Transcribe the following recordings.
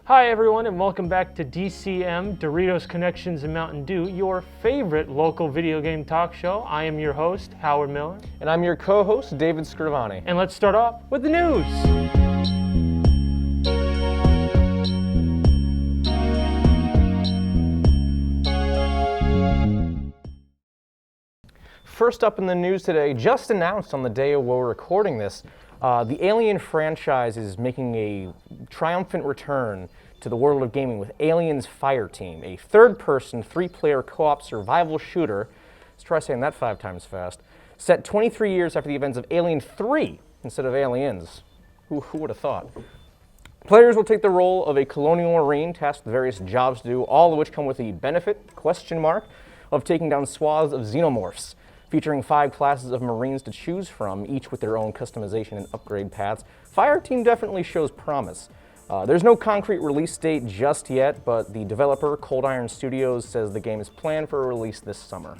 Hi everyone and welcome back to DCM, Doritos, Connections, and Mountain Dew, your favorite local video game talk show. I am your host, Howard Miller. And I'm your co-host, David Scrivani. And let's start off with the news. First up in the news today, just announced on the day we're recording this, the Alien franchise is making a triumphant return to the world of gaming with Aliens Fireteam, a third-person, three-player co-op survival shooter. Let's try saying that 5 times fast. Set 23 years after the events of Alien 3 instead of Aliens. Who would have thought? Players will take the role of a colonial marine tasked with various jobs to do, all of which come with the benefit, of taking down swaths of xenomorphs. Featuring 5 classes of Marines to choose from, each with their own customization and upgrade paths, Fireteam definitely shows promise. There's no concrete release date just yet, but the developer, Cold Iron Studios, says the game is planned for a release this summer.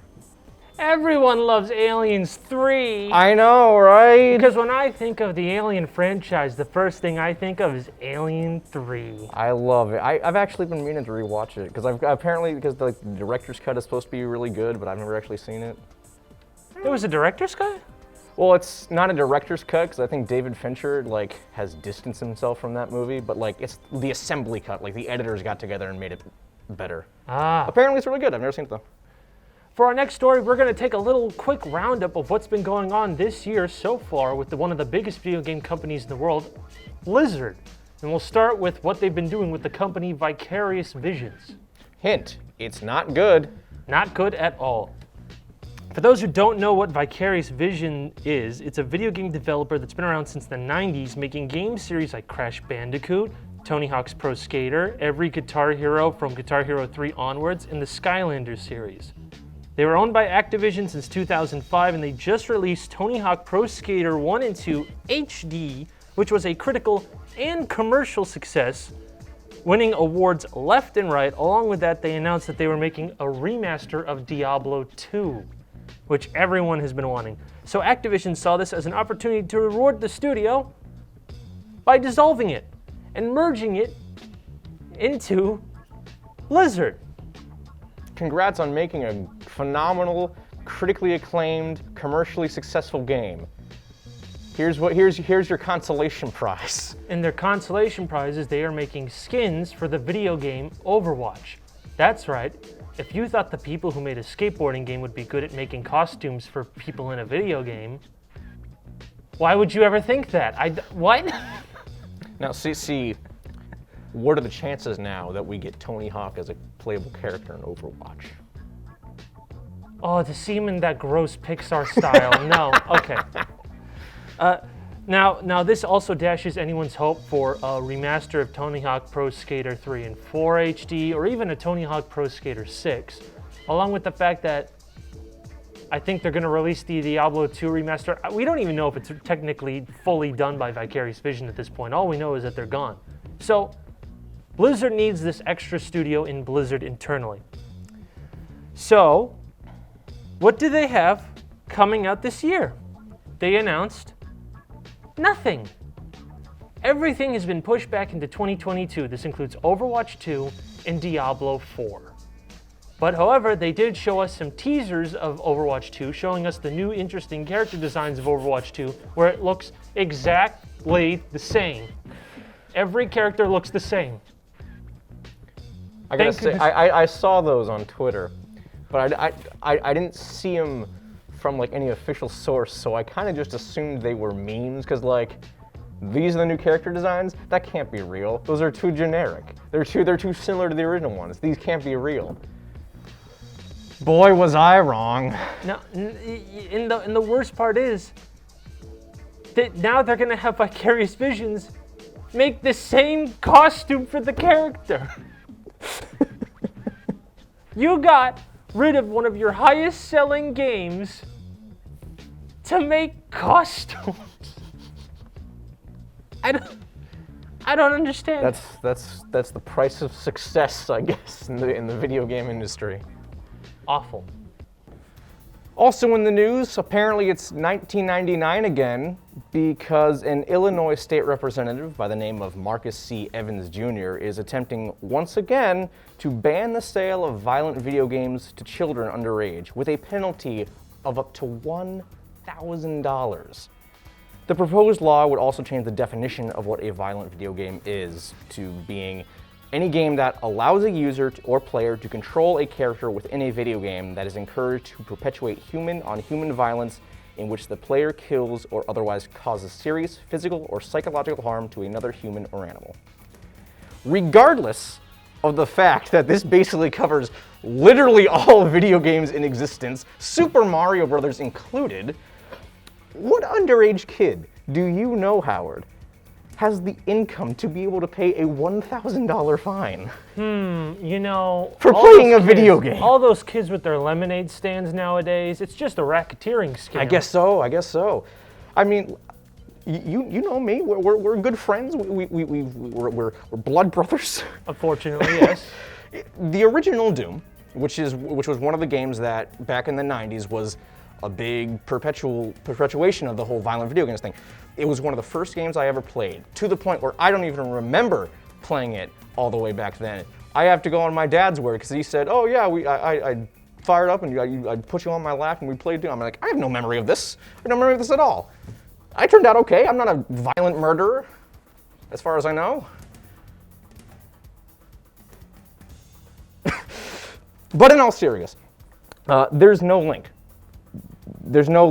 Everyone loves Aliens 3. I know, right? Because when I think of the Alien franchise, the first thing I think of is Alien 3. I love it. I've actually been meaning to rewatch it, because the director's cut is supposed to be really good, but I've never actually seen it. There was a director's cut? Well, it's not a director's cut because I think David Fincher has distanced himself from that movie, but it's the assembly cut. The editors got together and made it better. Apparently, it's really good. I've never seen it though. For our next story, we're going to take a little quick roundup of what's been going on this year so far with one of the biggest video game companies in the world, Blizzard. And we'll start with what they've been doing with the company Vicarious Visions. Hint: it's not good. Not good at all. For those who don't know what Vicarious Vision is, it's a video game developer that's been around since the 90s, making game series like Crash Bandicoot, Tony Hawk's Pro Skater, every Guitar Hero from Guitar Hero 3 onwards, and the Skylanders series. They were owned by Activision since 2005, and they just released Tony Hawk Pro Skater 1 and 2 HD, which was a critical and commercial success, winning awards left and right. Along with that, they announced that they were making a remaster of Diablo 2. Which everyone has been wanting. So Activision saw this as an opportunity to reward the studio by dissolving it and merging it into Blizzard. Congrats on making a phenomenal, critically acclaimed, commercially successful game. Here's your consolation prize. And their consolation prize is they are making skins for the video game Overwatch. That's right. If you thought the people who made a skateboarding game would be good at making costumes for people in a video game, why would you ever think that? What? Now, see, what are the chances now that we get Tony Hawk as a playable character in Overwatch? Oh, to see him in that gross Pixar style, no. Okay. Now, this also dashes anyone's hope for a remaster of Tony Hawk Pro Skater 3 and 4 HD, or even a Tony Hawk Pro Skater 6, along with the fact that I think they're going to release the Diablo 2 remaster. We don't even know if it's technically fully done by Vicarious Vision at this point. All we know is that they're gone. So, Blizzard needs this extra studio in Blizzard internally. So, what do they have coming out this year? They announced nothing. Everything has been pushed back into 2022. This includes Overwatch 2 and Diablo 4. But however, they did show us some teasers of Overwatch 2, showing us the new interesting character designs of Overwatch 2, where it looks exactly the same. Every character looks the same. I gotta say, I saw those on Twitter, but I didn't see them from any official source, so I kind of just assumed they were memes, because these are the new character designs. That can't be real. Those are too generic. They're too similar to the original ones. These can't be real. Boy, was I wrong. Now, and the worst part is that now they're gonna have Vicarious Visions make the same costume for the character. You got rid of one of your highest selling games to make costumes. I don't understand. That's the price of success, I guess, in the video game industry. Awful. Also in the news, apparently it's 1999 again because an Illinois state representative by the name of Marcus C. Evans Jr. is attempting once again to ban the sale of violent video games to children underage with a penalty of up to $1,000. The proposed law would also change the definition of what a violent video game is to being any game that allows a user or player to control a character within a video game that is encouraged to perpetuate human-on-human violence in which the player kills or otherwise causes serious physical or psychological harm to another human or animal. Regardless of the fact that this basically covers literally all video games in existence, Super Mario Bros. Included, what underage kid do you know, Howard, has the income to be able to pay a $1,000 fine? You know, for playing a video game. All those kids with their lemonade stands nowadays, it's just a racketeering scam. I guess so. I mean, you know me, we're good friends, we're blood brothers. Unfortunately, yes. The original Doom, which was one of the games that back in the 90s was a big perpetuation of the whole violent video games thing. It was one of the first games I ever played, to the point where I don't even remember playing it all the way back then. I have to go on my dad's word because he said, oh yeah, I fired up and I'd put you on my lap and we played Doom. I'm like, I have no memory of this. I have no memory of this at all. I turned out okay. I'm not a violent murderer, as far as I know. But in all seriousness, there's no link. There's no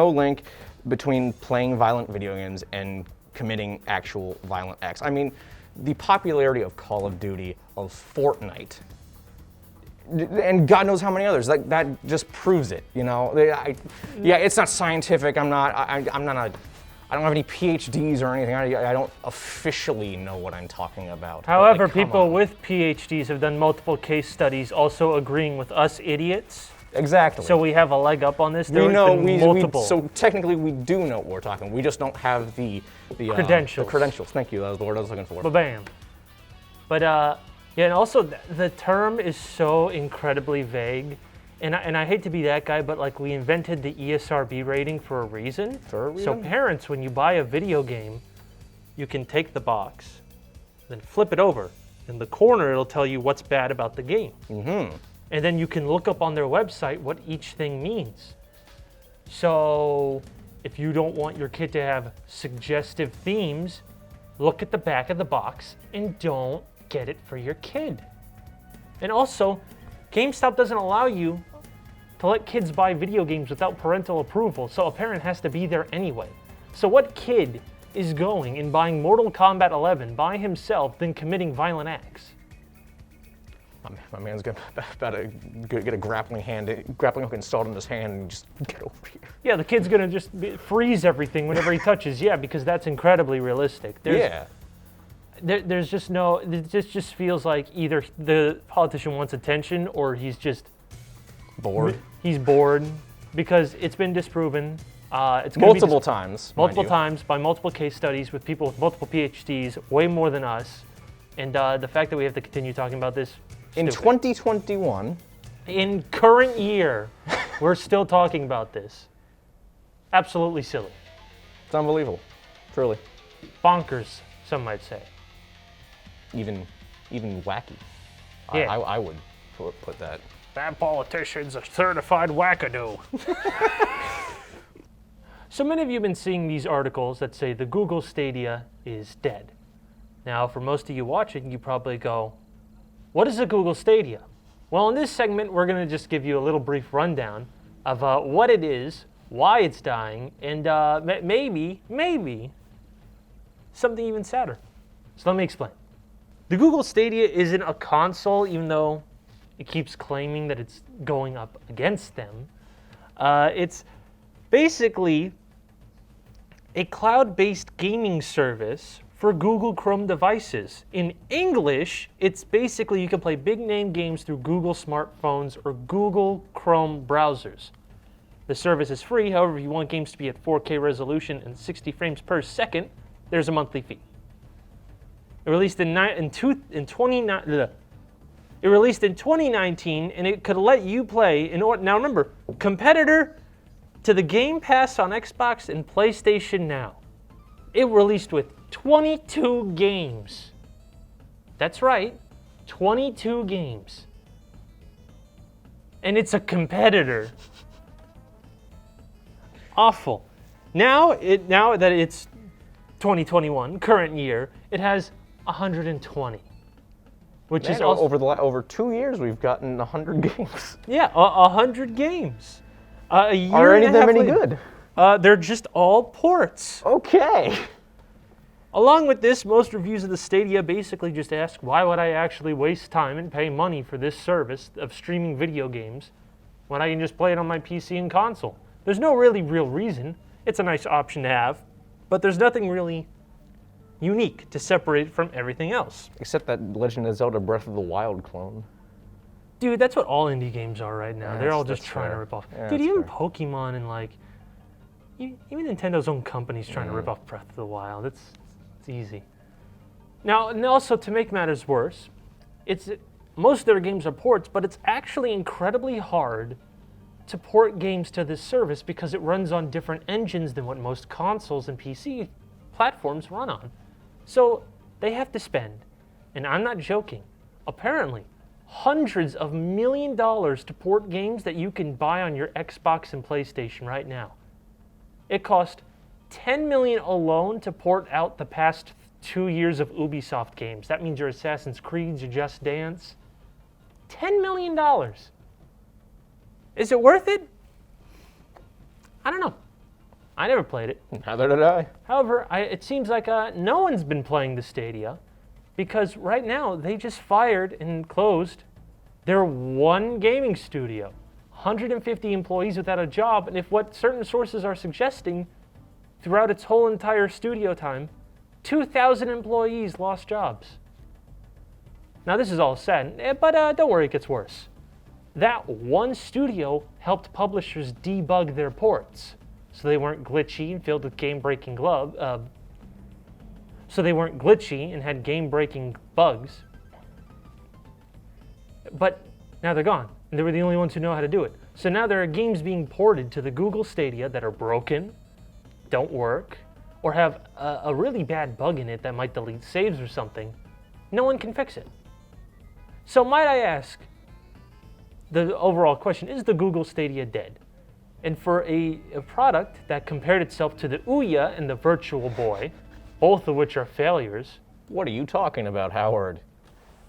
link between playing violent video games and committing actual violent acts. I mean, the popularity of Call of Duty, of Fortnite, and God knows how many others, that just proves it, you know? Yeah, it's not scientific. I don't have any PhDs or anything. I don't officially know what I'm talking about. However, people with PhDs have done multiple case studies also agreeing with us idiots. Exactly. So we have a leg up on this. So technically we do know what we're talking. We just don't have the credentials. The credentials. Thank you. That was the word I was looking for. Ba-bam. But yeah, and also the term is so incredibly vague, and I hate to be that guy, but like we invented the ESRB rating for a reason. So parents, when you buy a video game, you can take the box, then flip it over. In the corner, it'll tell you what's bad about the game. Mm-hmm. And then you can look up on their website what each thing means. So if you don't want your kid to have suggestive themes, look at the back of the box and don't get it for your kid. And also, GameStop doesn't allow you to let kids buy video games without parental approval, so a parent has to be there anyway. So what kid is going and buying Mortal Kombat 11 by himself then committing violent acts? My man's about to get a grappling hook installed in his hand and just get over here. Yeah, the kid's gonna just freeze everything whenever he touches. Yeah, because that's incredibly realistic. There's just no. It just feels like either the politician wants attention or he's just bored. He's bored because it's been disproven. It's multiple times by multiple case studies with people with multiple PhDs, way more than us. And the fact that we have to continue talking about this. In 2021, in current year, we're still talking about this. Absolutely silly. It's unbelievable, truly. Bonkers, some might say. Even wacky. Yeah. I would put that. That politician's a certified wackadoo. So many of you have been seeing these articles that say the Google Stadia is dead. Now, for most of you watching, you probably go, what is a Google Stadia? Well, in this segment, we're going to just give you a little brief rundown of what it is, why it's dying, and maybe something even sadder. So let me explain. The Google Stadia isn't a console, even though it keeps claiming that it's going up against them. It's basically a cloud-based gaming service for Google Chrome devices. In English, it's basically you can play big-name games through Google smartphones or Google Chrome browsers. The service is free, however, if you want games to be at 4K resolution and 60 frames per second, there's a monthly fee. It released in It released in 2019, and it could let you play, now remember, competitor to the Game Pass on Xbox and PlayStation Now. It released with 22 games. That's right, 22 games. And it's a competitor. Awful. Now that it's 2021, current year, it has 120. Which is also, over 2 years we've gotten 100 games. Yeah, 100 games. A year Are any of them any later, good? They're just all ports. Okay. Along with this, most reviews of the Stadia basically just ask, why would I actually waste time and pay money for this service of streaming video games when I can just play it on my PC and console? There's no really real reason. It's a nice option to have, but there's nothing really unique to separate it from everything else. Except that Legend of Zelda Breath of the Wild clone. Dude, that's what all indie games are right now. Yeah, They're all just that's trying to fair. rip off. Yeah, Dude, that's even fair. Pokemon and even Nintendo's own company's trying to rip off Breath of the Wild. It's easy. Now, and also to make matters worse, most of their games are ports, but it's actually incredibly hard to port games to this service because it runs on different engines than what most consoles and PC platforms run on. So they have to spend, and I'm not joking, apparently hundreds of $1 million to port games that you can buy on your Xbox and PlayStation right now. It cost $10 million alone to port out the past 2 years of Ubisoft games. That means your Assassin's Creed, your Just Dance. $10 million. Is it worth it? I don't know. I never played it. Neither did I. However, it seems like no one's been playing the Stadia because right now they just fired and closed their one gaming studio. 150 employees without a job, and if what certain sources are suggesting, throughout its whole entire studio time, 2,000 employees lost jobs. Now this is all sad, but don't worry, it gets worse. That one studio helped publishers debug their ports, so they weren't glitchy and filled with game-breaking so they weren't glitchy and had game-breaking bugs. But now they're gone, and they were the only ones who know how to do it. So now there are games being ported to the Google Stadia that are broken, don't work, or have a really bad bug in it that might delete saves or something. No one can fix it. So might I ask, the overall question, is the Google Stadia dead? And for a product that compared itself to the Ouya and the Virtual Boy, both of which are failures. What are you talking about, Howard?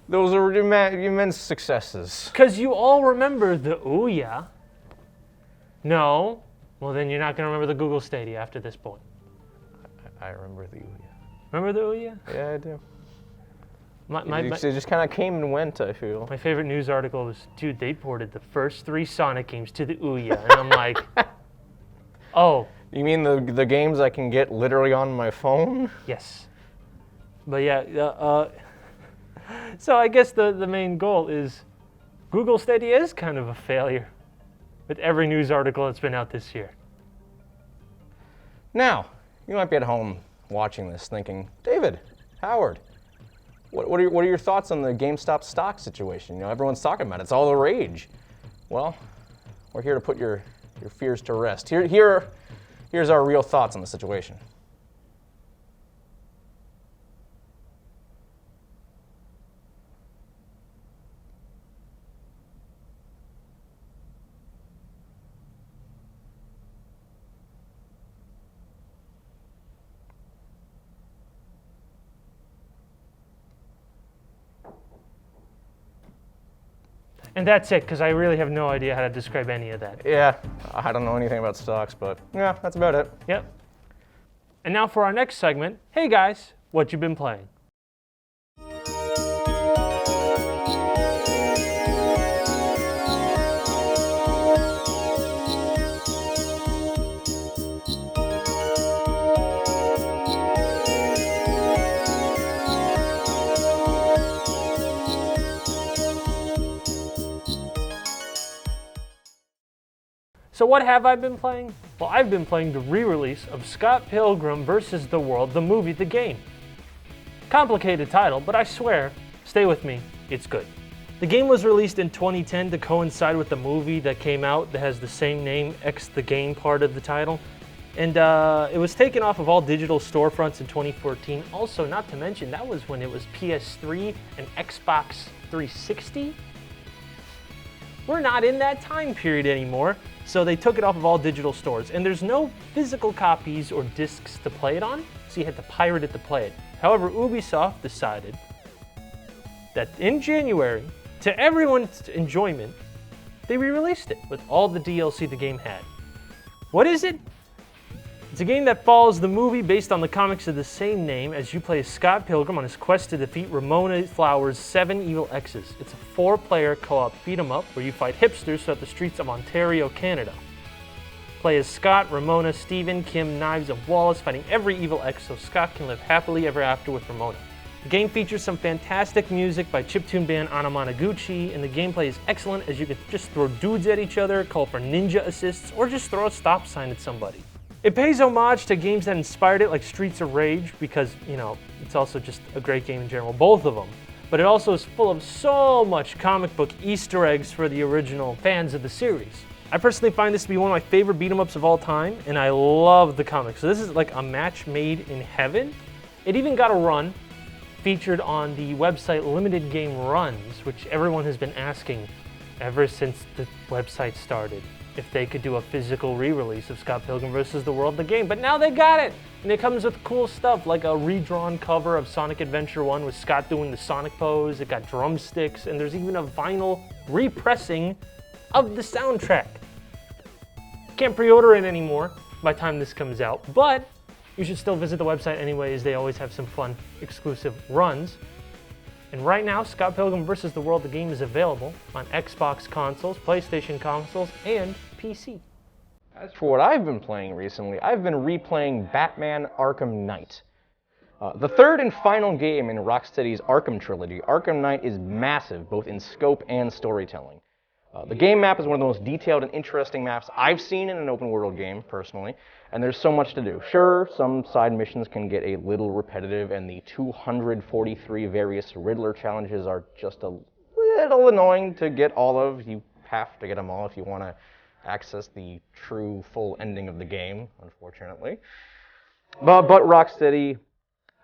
Those are immense successes. Because you all remember the Ouya. No? Well, then you're not going to remember the Google Stadia after this point. I remember the Ouya. Remember the Ouya? Yeah, I do. It just kind of came and went, I feel. My favorite news article was, dude, they ported the first 3 Sonic games to the Ouya. And I'm like, oh. You mean the games I can get literally on my phone? Yes. But yeah, so I guess the main goal is Google Stadia is kind of a failure with every news article that's been out this year. Now, you might be at home watching this thinking, David, Howard, what are your thoughts on the GameStop stock situation? You know, everyone's talking about it. It's all the rage. Well, we're here to put your fears to rest. Here's our real thoughts on the situation. And that's it, because I really have no idea how to describe any of that. Yeah, I don't know anything about stocks, but yeah, that's about it. Yep. And now for our next segment, hey guys, what you been playing? So what have I been playing? Well, I've been playing the re-release of Scott Pilgrim vs. the World, the movie, the game. Complicated title, but I swear, stay with me, it's good. The game was released in 2010 to coincide with the movie that came out that has the same name, X the game part of the title. And it was taken off of all digital storefronts in 2014. Also, not to mention, that was when it was PS3 and Xbox 360. We're not in that time period anymore, so they took it off of all digital stores. And there's no physical copies or discs to play it on, so you had to pirate it to play it. However, Ubisoft decided that in January, to everyone's enjoyment, they re-released it with all the DLC the game had. What is it? It's a game that follows the movie based on the comics of the same name as you play as Scott Pilgrim on his quest to defeat Ramona Flowers' 7 evil exes. It's a 4-player co-op beat-em-up where you fight hipsters throughout the streets of Ontario, Canada. Play as Scott, Ramona, Steven, Kim, Knives, and Wallace fighting every evil ex so Scott can live happily ever after with Ramona. The game features some fantastic music by chiptune band Anamanaguchi, and the gameplay is excellent as you can just throw dudes at each other, call for ninja assists, or just throw a stop sign at somebody. It pays homage to games that inspired it like Streets of Rage because, you know, it's also just a great game in general, both of them. But it also is full of so much comic book Easter eggs for the original fans of the series. I personally find this to be one of my favorite beat-em-ups of all time, and I love the comics. So this is like a match made in heaven. It even got a run featured on the website Limited Game Runs, which everyone has been asking ever since the website started, if they could do a physical re-release of Scott Pilgrim vs. the World, the game. But now they got it! And it comes with cool stuff, like a redrawn cover of Sonic Adventure 1 with Scott doing the Sonic pose. It got drumsticks, and there's even a vinyl repressing of the soundtrack. Can't pre-order it anymore by the time this comes out, but you should still visit the website anyways. They always have some fun exclusive runs. And right now, Scott Pilgrim vs. the World, the game is available on Xbox consoles, PlayStation consoles, and PC. As for what I've been playing recently, I've been replaying Batman Arkham Knight. The third and final game in Rocksteady's Arkham trilogy, Arkham Knight is massive, both in scope and storytelling. The game map is one of the most detailed and interesting maps I've seen in an open-world game, personally, and there's so much to do. Sure, some side missions can get a little repetitive, and the 243 various Riddler challenges are just a little annoying to get all of. You have to get them all if you want to access the true, full ending of the game, unfortunately. But Rocksteady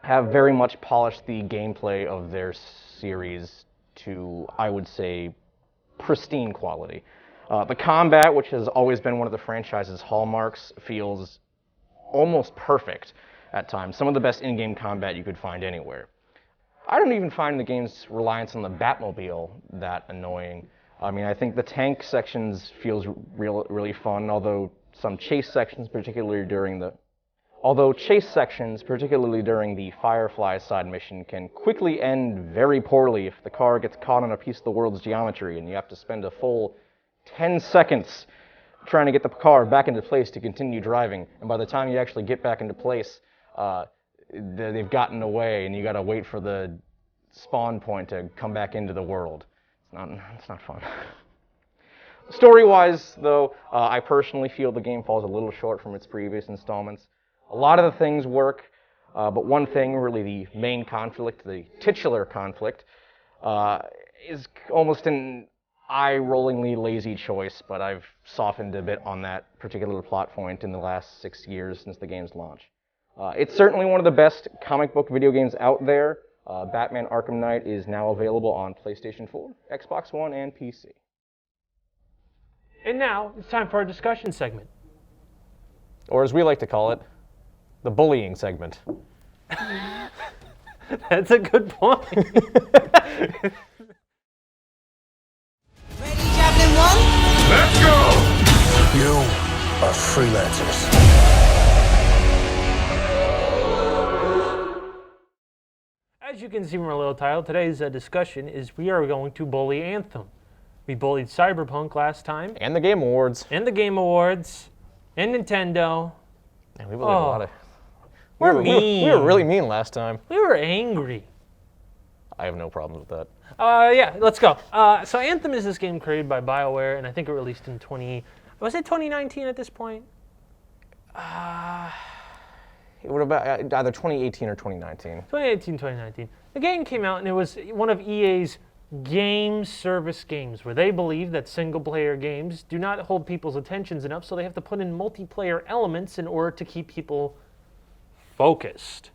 have very much polished the gameplay of their series to, I would say, pristine quality. The combat, which has always been one of the franchise's hallmarks, feels almost perfect at times. Some of the best in-game combat you could find anywhere. I don't even find the game's reliance on the Batmobile that annoying. I mean, I think the tank sections feels really fun, although chase sections, particularly during the Firefly side mission, can quickly end very poorly if the car gets caught on a piece of the world's geometry and you have to spend a full 10 seconds trying to get the car back into place to continue driving. And by the time you actually get back into place, they've gotten away and you gotta wait for the spawn point to come back into the world. It's not fun. Story-wise, though, I personally feel the game falls a little short from its previous installments. A lot of the things work, but one thing, really the main conflict, the titular conflict, is almost an eye-rollingly lazy choice, but I've softened a bit on that particular plot point in the last 6 years since the game's launch. It's certainly one of the best comic book video games out there. Batman Arkham Knight is now available on PlayStation 4, Xbox One, and PC. And now, it's time for our discussion segment. Or as we like to call it, the bullying segment. That's a good point. Ready, Javelin 1? Let's go! You are freelancers. As you can see from our little title, today's discussion is we are going to bully Anthem. We bullied Cyberpunk last time. And the Game Awards. And the Game Awards. And Nintendo. And we bullied a lot of... We're mean. We were really mean last time. We were angry. I have no problems with that. Yeah, let's go. So Anthem is this game created by BioWare, and I think it released in 2019 at this point? It would have been either 2018 or 2019. 2018, 2019. The game came out, and it was one of EA's game service games, where they believe that single-player games do not hold people's attentions enough, so they have to put in multiplayer elements in order to keep people focused.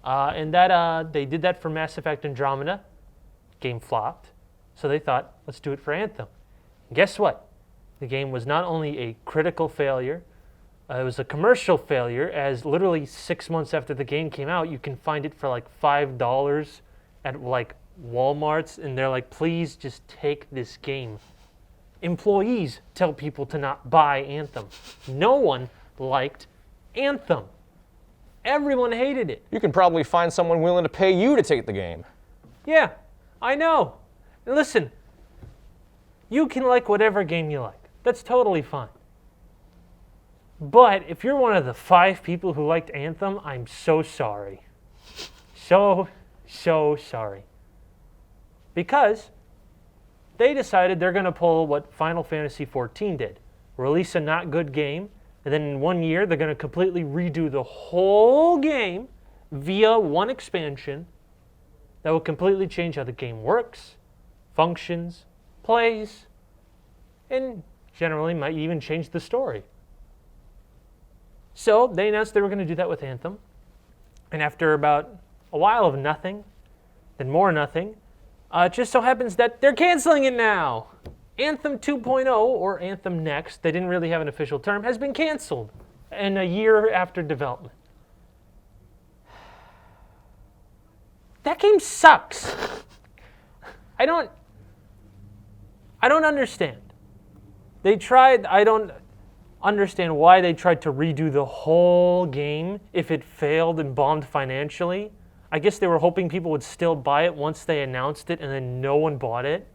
And that they did that for Mass Effect Andromeda. Game flopped, so they thought, let's do it for Anthem. And guess what? The game was not only a critical failure, it was a commercial failure, as literally 6 months after the game came out, you can find it for like $5 at like Walmart's, and they're like, please just take this game. Employees tell people to not buy Anthem. No one liked Anthem. Everyone hated it. You can probably find someone willing to pay you to take the game. Yeah, I know. And listen, you can like whatever game you like. That's totally fine. But if you're one of the 5 people who liked Anthem, I'm so sorry. So sorry. Because they decided they're going to pull what Final Fantasy XIV did. Release a not good game, and then in 1 year they're going to completely redo the whole game via one expansion that will completely change how the game works, functions, plays, and generally might even change the story. So they announced they were going to do that with Anthem. And after about a while of nothing, then more nothing, it just so happens that they're canceling it now. Anthem 2.0, or Anthem Next, they didn't really have an official term, has been canceled in a year after development. That game sucks. I don't understand. They tried, I don't understand why they tried to redo the whole game if it failed and bombed financially. I guess they were hoping people would still buy it once they announced it, and then no one bought it.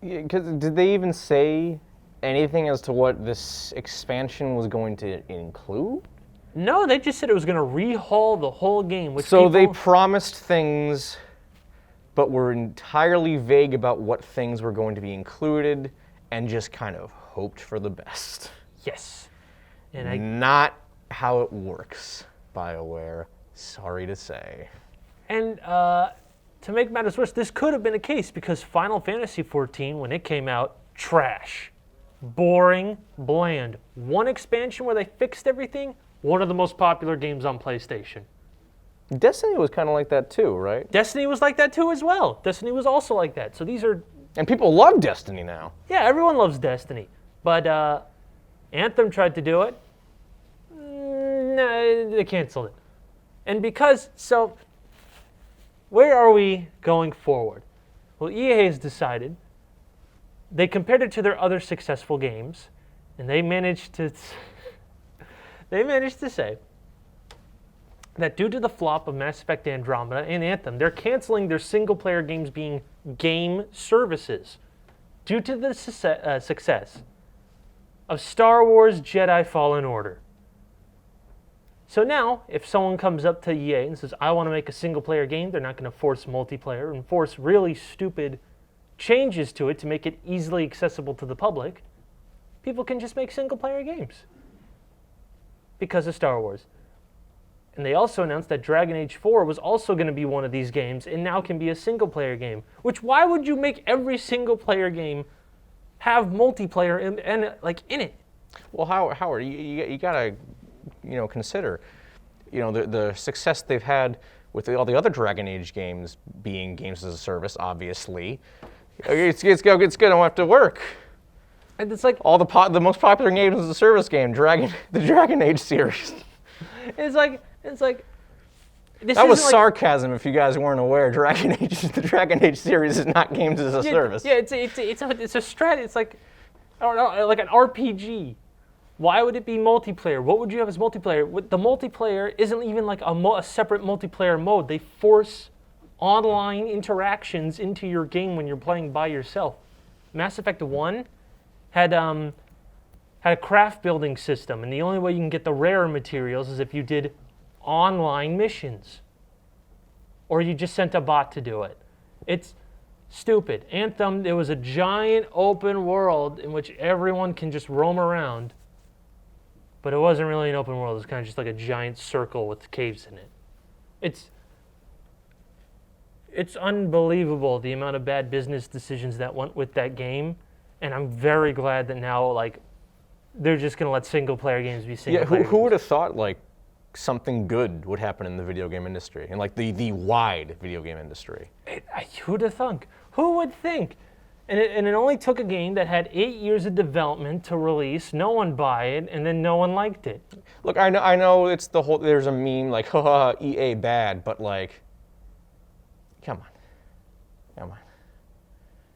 Yeah, 'cause did they even say anything as to what this expansion was going to include? No, they just said it was going to rehaul the whole game. Which So they promised things, but were entirely vague about what things were going to be included, and just kind of hoped for the best. Yes. And Not how it works, BioWare. Sorry to say. And to make matters worse, this could have been a case because Final Fantasy XIV, when it came out, trash. Boring, bland. One expansion where they fixed everything, one of the most popular games on PlayStation. Destiny was kind of like that too, right? Destiny was like that too as well. Destiny was also like that. So these are... And people love Destiny now. Yeah, everyone loves Destiny. But Anthem tried to do it. No, they canceled it. And because... So, where are we going forward? Well, EA has decided. They compared it to their other successful games, and they managed to... They managed to say that due to the flop of Mass Effect Andromeda and Anthem, they're canceling their single-player games being game services due to the success of Star Wars Jedi Fallen Order. So now, if someone comes up to EA and says, I want to make a single-player game, they're not going to force multiplayer and force really stupid changes to it to make it easily accessible to the public. People can just make single-player games because of Star Wars. And they also announced that Dragon Age 4 was also going to be one of these games and now can be a single-player game. Which, why would you make every single-player game have multiplayer in it? Well, Howard, you gotta, consider, the success they've had with all the other Dragon Age games being games as a service. Obviously, it's gonna have to work. And it's like all the most popular games as a service game, the Dragon Age series. It's like this that was like, sarcasm. If you guys weren't aware, the Dragon Age series is not games as a service. Yeah, it's a strat. It's like, I don't know, like an RPG. Why would it be multiplayer? What would you have as multiplayer? The multiplayer isn't even like a separate multiplayer mode. They force online interactions into your game when you're playing by yourself. Mass Effect 1 had a craft building system, and the only way you can get the rare materials is if you did online missions, or you just sent a bot to do it. It's stupid. Anthem, it was a giant open world in which everyone can just roam around, but it wasn't really an open world. It was kind of just like a giant circle with caves in it. It's unbelievable the amount of bad business decisions that went with that game, and I'm very glad that now like they're just gonna let single player games be single player. Who would have thought like something good would happen in the video game industry and like the wide video game industry? Who'd have thunk? Who would think? And it only took a game that had 8 years of development to release, no one buy it, and then no one liked it. Look, I know it's the whole. There's a meme like, haha, EA bad, but like, come on.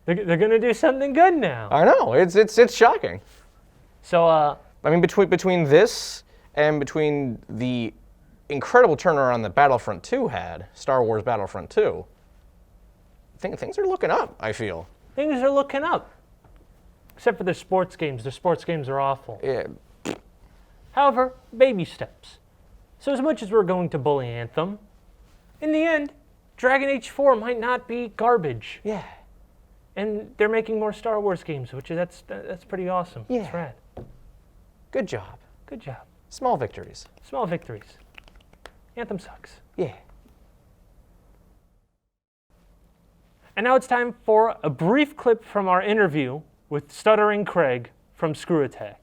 They're gonna do something good now. I know it's shocking. So I mean, between this and between the incredible turnaround that Battlefront 2 had, Star Wars Battlefront 2, things are looking up, I feel. Things are looking up. Except for their sports games. Their sports games are awful. Yeah. However, baby steps. So as much as we're going to bully Anthem, in the end, Dragon Age 4 might not be garbage. Yeah. And they're making more Star Wars games, which is that's pretty awesome. Yeah. It's rad. Good job. Good job. Small victories. Small victories. Anthem sucks. Yeah. And now it's time for a brief clip from our interview with Stuttering Craig from Screwattack.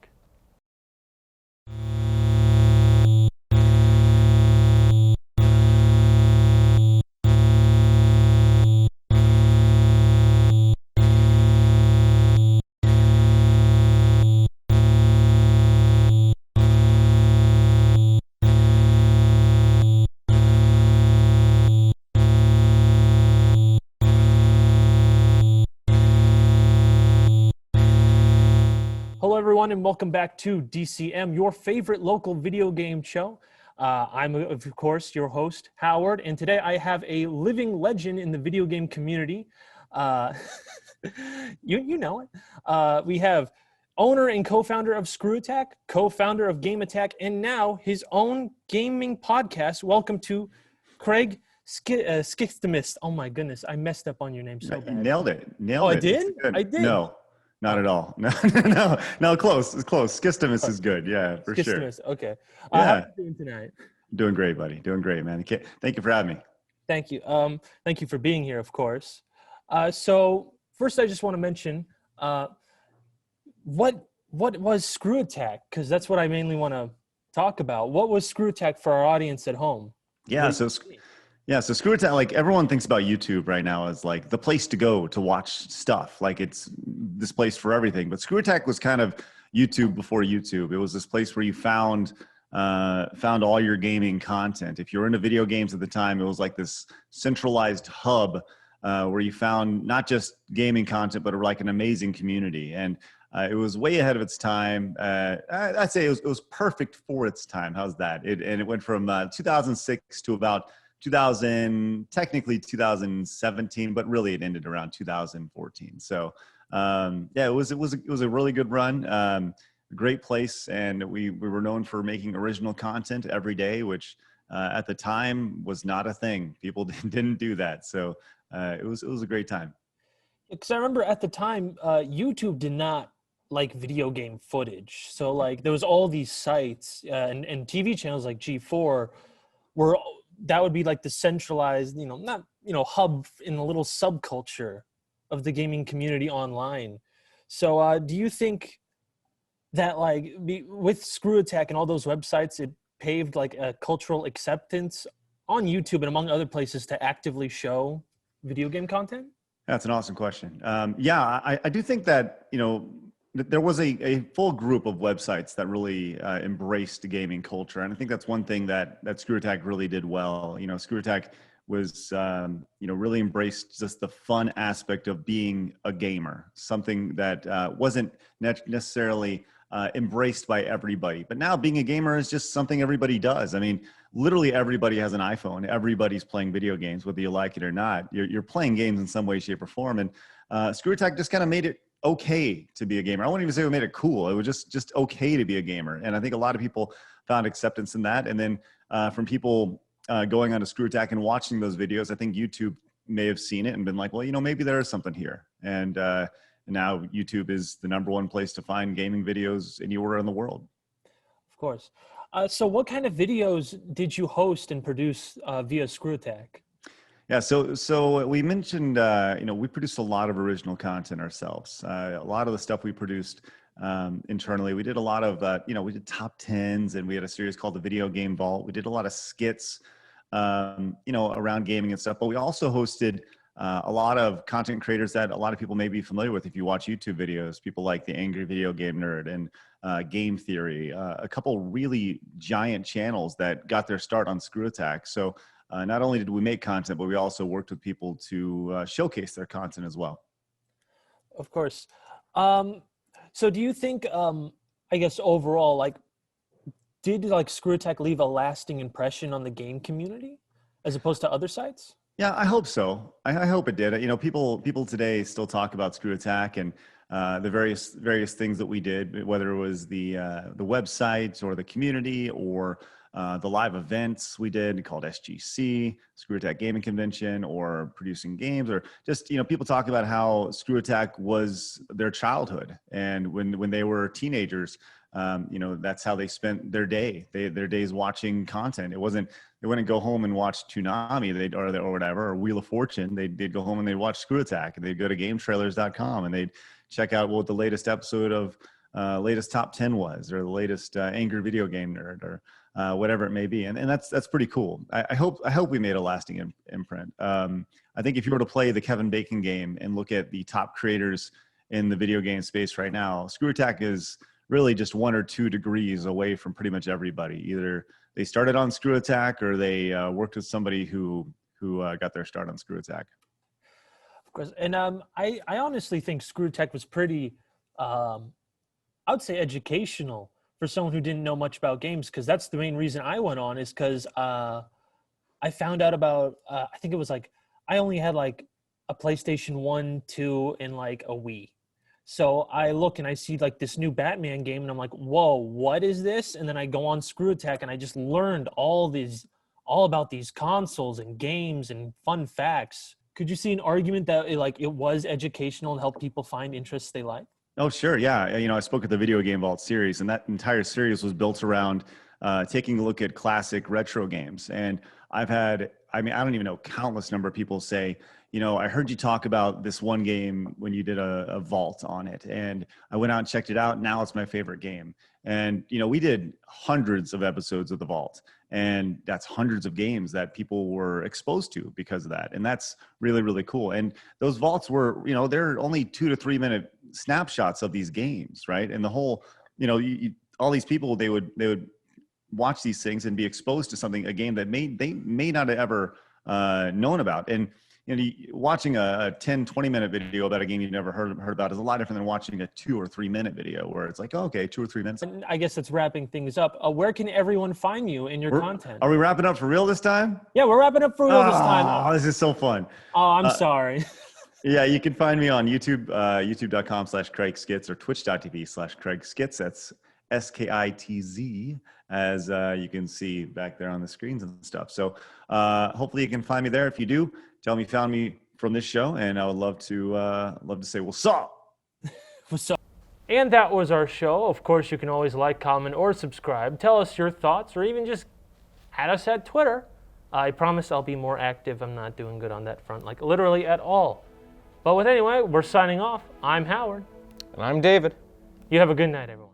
Hello, everyone, and welcome back to DCM, your favorite local video game show. I'm, of course, your host, Howard, and today I have a living legend in the video game community. You know it. We have owner and co-founder of Screwattack, co-founder of Gameattack, and now his own gaming podcast. Welcome to Craig Skitz. Oh my goodness, I messed up on your name so bad. You nailed it. Oh, I did? I did. No, not at all. No, close. It's close. Skistimus is good. Yeah, for sure. Skistimus, okay. Yeah. How are you doing tonight? Doing great, buddy. Doing great, man. Thank you for having me. Thank you. Thank you for being here, of course. So first, I just want to mention what was Screwattack, because that's what I mainly want to talk about. What was Screwattack for our audience at home? So Screwattack, like everyone thinks about YouTube right now as like the place to go to watch stuff. Like it's this place for everything. But Screwattack was kind of YouTube before YouTube. It was this place where you found all your gaming content. If you were into video games at the time, it was like this centralized hub where you found not just gaming content, but like an amazing community. And it was way ahead of its time. I'd say it was perfect for its time. How's that? It went from 2006 to about technically 2017, but really it ended around 2014. So it was a really good run, a great place, and we were known for making original content every day, which at the time was not a thing. People didn't do that, so it was a great time. Because I remember at the time, YouTube did not like video game footage, so like there was all these sites and TV channels like G4 were. That would be like the centralized, hub in a little subculture of the gaming community online. So do you think that like with Screwattack and all those websites, it paved like a cultural acceptance on YouTube and among other places to actively show video game content? That's an awesome question. I do think that, there was a full group of websites that really embraced gaming culture. And I think that's one thing that Screwattack really did well. Screwattack was, really embraced just the fun aspect of being a gamer, something that wasn't necessarily embraced by everybody. But now being a gamer is just something everybody does. I mean, literally everybody has an iPhone. Everybody's playing video games, whether you like it or not. You're playing games in some way, shape, or form. And Screwattack just kind of made it okay to be a gamer. I wouldn't even say we made it cool. It was just okay to be a gamer. And I think a lot of people found acceptance in that. And then from people going onto Screwattack and watching those videos, I think YouTube may have seen it and been like, well, maybe there is something here. And now YouTube is the #1 place to find gaming videos anywhere in the world. Of course. So what kind of videos did you host and produce via Screwattack? Yeah, so we mentioned, we produced a lot of original content ourselves. A lot of the stuff we produced internally, we did a lot of, we did top tens, and we had a series called the Video Game Vault. We did a lot of skits, around gaming and stuff. But we also hosted a lot of content creators that a lot of people may be familiar with if you watch YouTube videos. People like the Angry Video Game Nerd and Game Theory, a couple really giant channels that got their start on Screwattack. So not only did we make content, but we also worked with people to showcase their content as well. Of course. So do you think, I guess overall, like, did like Screwattack leave a lasting impression on the game community as opposed to other sites? Yeah, I hope so. I hope it did. People today still talk about Screwattack and the various things that we did, whether it was the website or the community or the live events we did called SGC, Screwattack Gaming Convention, or producing games, or just, people talk about how Screwattack was their childhood. And when they were teenagers, that's how they spent their day. Their days watching content. They wouldn't go home and watch Toonami or whatever, or Wheel of Fortune. They'd go home and they'd watch Screwattack, and they'd go to GameTrailers.com and they'd check out what the latest episode of latest Top 10 was, or the latest Angry Video Game Nerd, or whatever it may be. And that's pretty cool. I hope we made a lasting imprint. I think if you were to play the Kevin Bacon game and look at the top creators in the video game space right now, Screwattack is really just 1 or 2 degrees away from pretty much everybody. Either they started on Screwattack or they worked with somebody who got their start on Screwattack. Of course. And I honestly think Screwattack was pretty, I would say, educational for someone who didn't know much about games, because that's the main reason I went on, is because I found out about, I think it was like, I only had like a PlayStation 1, 2, and like a Wii. So I look and I see like this new Bathman game, and I'm like, whoa, what is this? And then I go on Screwattack and I just learned all about these consoles and games and fun facts. Could you see an argument that it was educational and helped people find interests they like? Oh, sure. Yeah. I spoke at the Video Game Vault series, and that entire series was built around taking a look at classic retro games. And I don't even know, countless number of people say, I heard you talk about this one game when you did a vault on it, and I went out and checked it out. Now it's my favorite game. And, we did hundreds of episodes of the vault, and that's hundreds of games that people were exposed to because of that. And that's really, really cool. And those vaults were, they're only 2 to 3 minute snapshots of these games, right? And the whole, all these people, they would watch these things and be exposed to something, a game that they may not have ever known about. And watching a 10, 20 minute video about a game you've never heard about is a lot different than watching a 2 or 3 minute video where it's like, oh, okay, 2 or 3 minutes. And I guess that's wrapping things up. Where can everyone find you and your content? Are we wrapping up for real this time? Yeah, we're wrapping up for real this time. Oh, this is so fun. Oh, I'm sorry. Yeah, you can find me on YouTube, youtube.com/Craig Skitz, or twitch.tv/Craig Skitz. That's SKITZ, as you can see back there on the screens and stuff. So hopefully you can find me there. If you do, tell me you found me from this show, and I would love to say what's up. What's up? And that was our show. Of course, you can always like, comment, or subscribe. Tell us your thoughts, or even just add us at Twitter. I promise I'll be more active. I'm not doing good on that front, like literally at all. But anyway, we're signing off. I'm Howard. And I'm David. You have a good night, everyone.